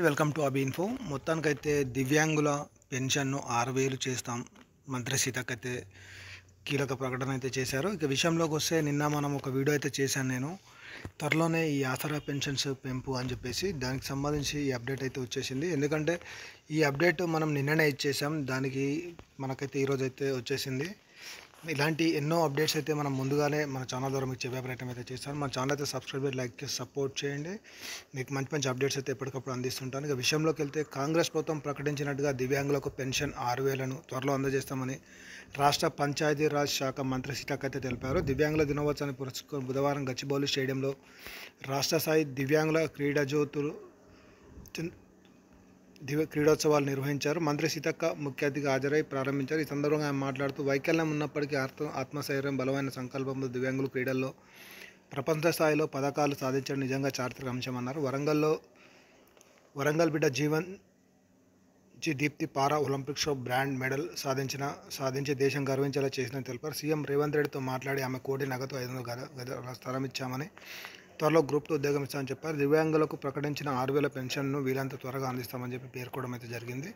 Welcome to అబీ info. మొత్తానికైతే దివ్యాంగుల పెన్షన్ను 6,000 చేస్తాం. మంత్రి సీతక్క అయితే కీలక ప్రకటన అయితే చేశారు. ఇక విషయంలోకి వస్తే నిన్న మనం ఒక వీడియో అయితే చేశాను నేను. త్వరలోనే ఈ ఆసరా పెన్షన్స్ పెంపు అని చెప్పేసి దానికి సంబంధించి ఈ అప్డేట్ అయితే వచ్చేసింది. ఎందుకంటే ఈ అప్డేట్ మనం నిన్ననే ఇచ్చేసాం, దానికి మనకైతే ఈరోజు అయితే వచ్చేసింది. ఇలాంటి ఎన్నో అప్డేట్స్ అయితే మనం ముందుగానే మన ఛానల్ ద్వారా మీకు చెప్పే ప్రయత్నం అయితే చేస్తాను. మన ఛానల్ అయితే సబ్స్క్రైబ్ చేసి లైక్ చేసి సపోర్ట్ చేయండి. మీకు మంచి మంచి అప్డేట్స్ అయితే ఎప్పటికప్పుడు అందిస్తుంటాను. ఇక విషయంలోకి వెళ్తే కాంగ్రెస్ ప్రభుత్వం ప్రకటించినట్టుగా దివ్యాంగులకు పెన్షన్ 6,000ను త్వరలో అందజేస్తామని రాష్ట్ర పంచాయతీరాజ్ శాఖ మంత్రి సీతక్క అయితే తెలిపారు. దివ్యాంగుల దినోత్సవాన్ని పురస్కరించుకొని బుధవారం గచ్చిబౌలి స్టేడియంలో రాష్ట్ర స్థాయి దివ్యాంగుల క్రీడోత్సవాలు నిర్వహించారు. మంత్రి సీతక్క ముఖ్య అతిథిగా హాజరై ప్రారంభించారు. ఈ సందర్భంగా ఆయన మాట్లాడుతూ వైకల్యం ఉన్నప్పటికీ ఆత్మశైర్యం, బలమైన సంకల్పంతో దివ్యాంగులు క్రీడల్లో ప్రపంచ స్థాయిలో పథకాలు సాధించడం నిజంగా చారిత్రక అంశమన్నారు. వరంగల్ బిడ్డ దీప్తి పారా ఒలింపిక్స్లో బ్రాండ్ మెడల్ సాధించి దేశం గర్వించేలా చేసిందని తెలిపారు. సీఎం రేవంత్ రెడ్డితో మాట్లాడి ఆమె కోటి నగదు 500 స్థలం ఇచ్చామని, త్వరలో గ్రూప్ 2 ఉద్యోగం ఇస్తామని చెప్పారు. దివ్యాంగులకు ప్రకటించిన 6,000 పెన్షన్ను వీలంత త్వరగా అందిస్తామని చెప్పి పేర్కోవడం అయితే జరిగింది.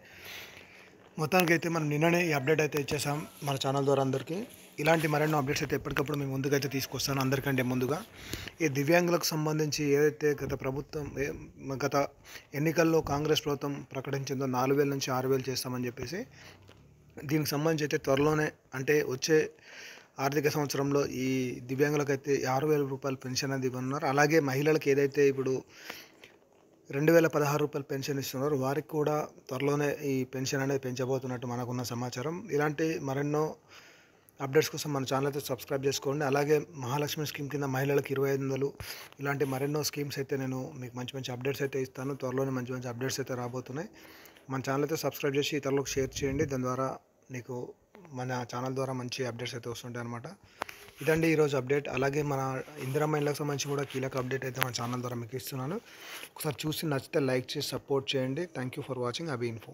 మొత్తానికైతే మనం నిన్ననే ఈ అప్డేట్ అయితే ఇచ్చేసాం మన ఛానల్ ద్వారా అందరికీ. ఇలాంటి మరెన్నో అప్డేట్స్ అయితే ఎప్పటికప్పుడు మేము ముందుకైతే తీసుకొస్తాను. అందరికంటే ముందుగా ఈ దివ్యాంగులకు సంబంధించి ఏదైతే గత ఎన్నికల్లో కాంగ్రెస్ ప్రభుత్వం ప్రకటించిందో 4,000 నుంచి 6,000 చేస్తామని చెప్పేసి, దీనికి సంబంధించి అయితే త్వరలోనే అంటే వచ్చే ఆర్థిక సంవత్సరంలో ఈ దివ్యాంగులకైతే 6,000 రూపాయలు పెన్షన్ అనేది ఇవ్వనున్నారు. అలాగే మహిళలకు ఏదైతే ఇప్పుడు 2,016 రూపాయలు పెన్షన్ ఇస్తున్నారు, వారికి కూడా త్వరలోనే ఈ పెన్షన్ అనేది పెంచబోతున్నట్టు మనకున్న సమాచారం. ఇలాంటి మరెన్నో అప్డేట్స్ కోసం మన ఛానల్ అయితే సబ్స్క్రైబ్ చేసుకోండి. అలాగే మహాలక్ష్మి స్కీమ్ కింద మహిళలకు 2,500 ఇలాంటి మరెన్నో స్కీమ్స్ అయితే నేను మీకు మంచి మంచి అప్డేట్స్ అయితే ఇస్తాను. త్వరలోనే మంచి మంచి అప్డేట్స్ అయితే రాబోతున్నాయి. మన ఛానల్ అయితే సబ్స్క్రైబ్ చేసి ఇతరులకు షేర్ చేయండి. దాని ద్వారా మీకు మన ఛానల్ ద్వారా మంచి అప్డేట్స్ అయితే వస్తుంటాయి అన్నమాట. ఇదండి ఈరోజు అప్డేట్. అలాగే మన ఇందిరమ్మ ఇళ్ళకి సంబంధించి కూడా కీలక అప్డేట్ అయితే మన ఛానల్ ద్వారా మీకు ఇస్తున్నాను. ఒకసారి చూసి నచ్చితే లైక్ చేసి సపోర్ట్ చేయండి. Thank you for watching Abhi info.